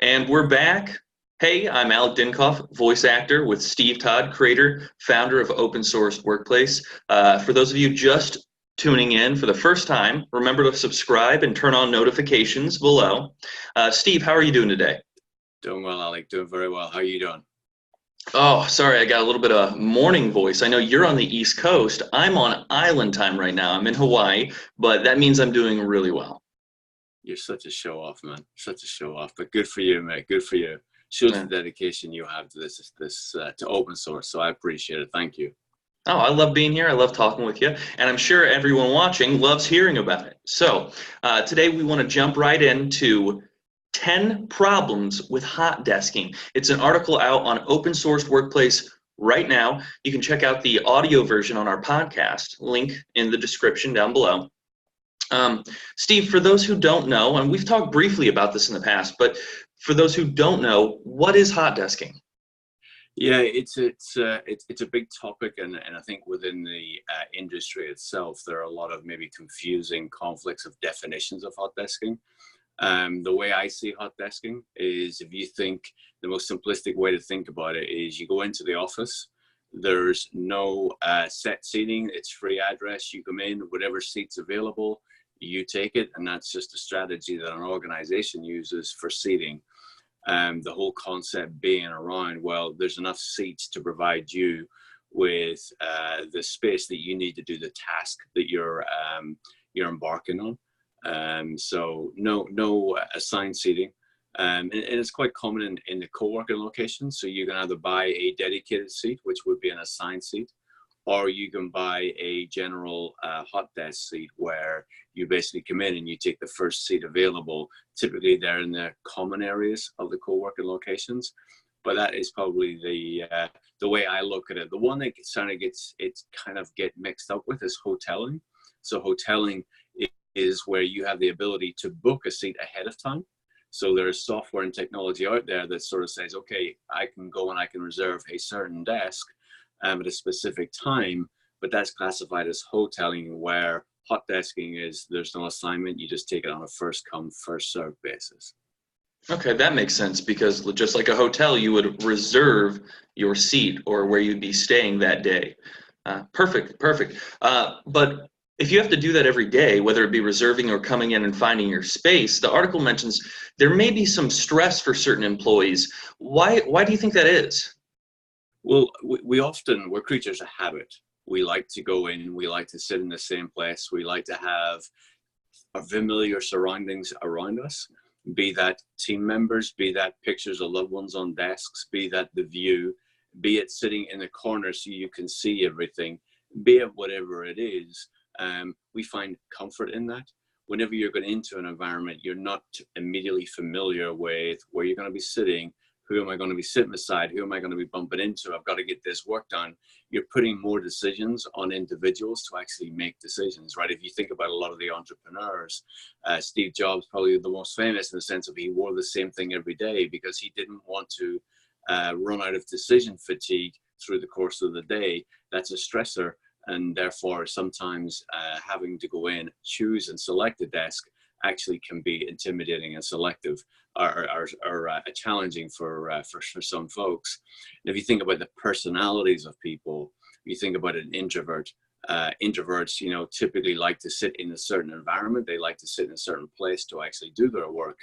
And we're back. Hey, I'm Alec Dinkoff, voice actor with Steve Todd, creator, founder of Open Source Workplace. For those of you just tuning in for the first time, remember to subscribe and turn on notifications below. Steve, how are you doing today? Doing well, Alec. Doing very well. How are you doing? Oh, sorry, I got a little bit of morning voice. I know you're on the East Coast. I'm on island time right now. I'm in Hawaii, but that means I'm doing really well. You're such a show off, man. Such a show off. But good for you, mate. Good for you. Shows Yeah. the dedication you have to this to open source. So I appreciate it. Thank you. Oh, I love being here. I love talking with you. And I'm sure everyone watching loves hearing about it. So today we want to jump right into 10 problems with hot desking. It's an article out on Open Source Workplace right now. You can check out the audio version on our podcast, link in the description down below. Steve, for those who don't know, and we've talked briefly about this in the past, but for those who don't know, what is hot desking? Yeah, it's a big topic, and I think within the industry itself, there are a lot of maybe confusing conflicts of definitions of hot desking. The way I see hot desking is, if you think the most simplistic way to think about it is, you go into the office, there's no set seating, it's free address, you come in, whatever seat's available, you take it, and that's just a strategy that an organization uses for seating. The whole concept being around, well, there's enough seats to provide you with the space that you need to do the task that you're embarking on. So no assigned seating. And it's quite common in the co-working locations. So you can either buy a dedicated seat, which would be an assigned seat, or you can buy a general hot desk seat where you basically come in and you take the first seat available. Typically they're in the common areas of the co-working locations, but that is probably the way I look at it. The one that kind of get mixed up with is hoteling. So hoteling is where you have the ability to book a seat ahead of time. So there's software and technology out there that sort of says, okay, I can go and I can reserve a certain desk at a specific time, but that's classified as hoteling, where hot desking is there's no assignment, you just take it on a first come, first served basis. Okay, that makes sense, because just like a hotel, you would reserve your seat or where you'd be staying that day. Perfect. But if you have to do that every day, whether it be reserving or coming in and finding your space, the article mentions there may be some stress for certain employees. Why do you think that is? Well, we're creatures of habit. We like to go in, we like to sit in the same place, we like to have our familiar surroundings around us, be that team members, be that pictures of loved ones on desks, be that the view, be it sitting in the corner so you can see everything, be it whatever it is. We find comfort in that. Whenever you're going into an environment, you're not immediately familiar with where you're going to be sitting. Who am I going to be sitting beside? Who am I going to be bumping into? I've got to get this work done. You're putting more decisions on individuals to actually make decisions, right? If you think about a lot of the entrepreneurs, Steve Jobs, probably the most famous in the sense of he wore the same thing every day because he didn't want to run out of decision fatigue through the course of the day. That's a stressor. And therefore, sometimes having to go in, choose and select a desk actually can be intimidating and selective, or challenging for some folks. And if you think about the personalities of people, you think about an introvert. Introverts, typically like to sit in a certain environment. They like to sit in a certain place to actually do their work.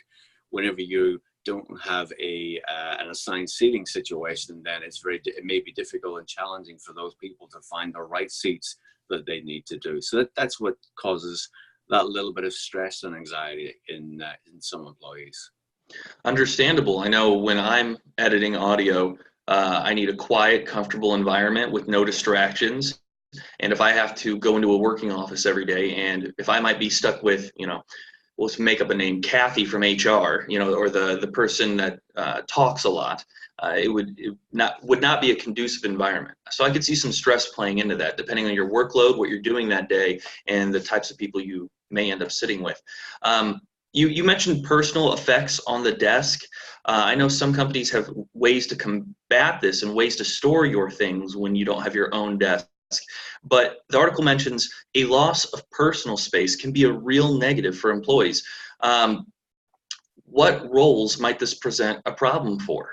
Whenever you don't have an assigned seating situation, then it may be difficult and challenging for those people to find the right seats that they need to do. So that's what causes that little bit of stress and anxiety in some employees. Understandable. I know when I'm editing audio, I need a quiet, comfortable environment with no distractions. And if I have to go into a working office every day, and if I might be stuck with, let's make up a name, Kathy from HR, or the person that talks a lot, it would not be a conducive environment. So I could see some stress playing into that, depending on your workload, what you're doing that day, and the types of people you may end up sitting with. You mentioned personal effects on the desk. I know some companies have ways to combat this and ways to store your things when you don't have your own desk. But the article mentions a loss of personal space can be a real negative for employees. what roles might this present a problem for?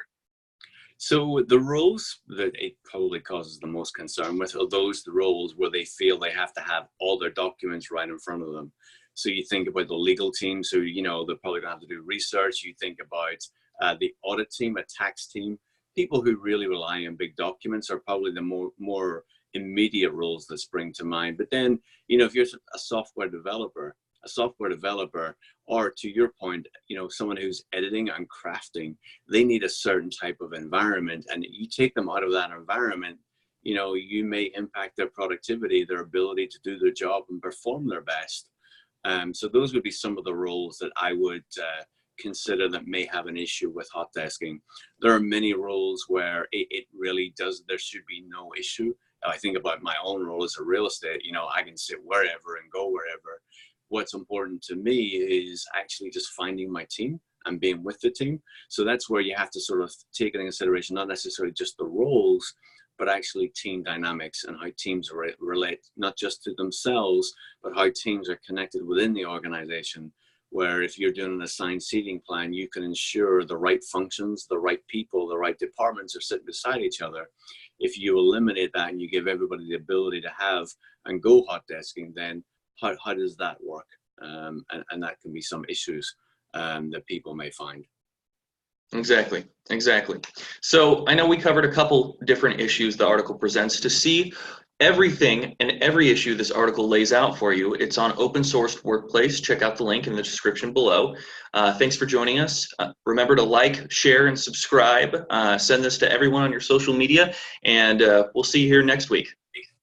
So the roles that it probably causes the most concern with are those the roles where they feel they have to have all their documents right in front of them. So you think about the legal team, so they're probably gonna have to do research. You think about the audit team, a tax team. People who really rely on big documents are probably the more immediate roles that spring to mind. But then, if you're a software developer, or to your point, someone who's editing and crafting, they need a certain type of environment, and you take them out of that environment, you may impact their productivity, their ability to do their job and perform their best. So those would be some of the roles that I would consider that may have an issue with hot desking. There are many roles where it really does, there should be no issue. I think about my own role as a real estate, I can sit wherever and go wherever. What's important to me is actually just finding my team and being with the team. So that's where you have to sort of take into consideration, not necessarily just the roles, but actually team dynamics and how teams relate, not just to themselves, but how teams are connected within the organization. Where if you're doing an assigned seating plan, you can ensure the right functions, the right people, the right departments are sitting beside each other. If you eliminate that and you give everybody the ability to have and go hot desking, then how does that work? And that can be some issues that people may find. Exactly, exactly. So I know we covered a couple different issues the article presents. To see everything and every issue this article lays out for you, it's on Open Sourced Workplace. Check out the link in the description below. Thanks for joining us. Remember to like, share, and subscribe. Send this to everyone on your social media, and we'll see you here next week.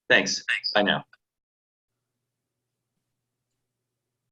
Thanks. Bye now.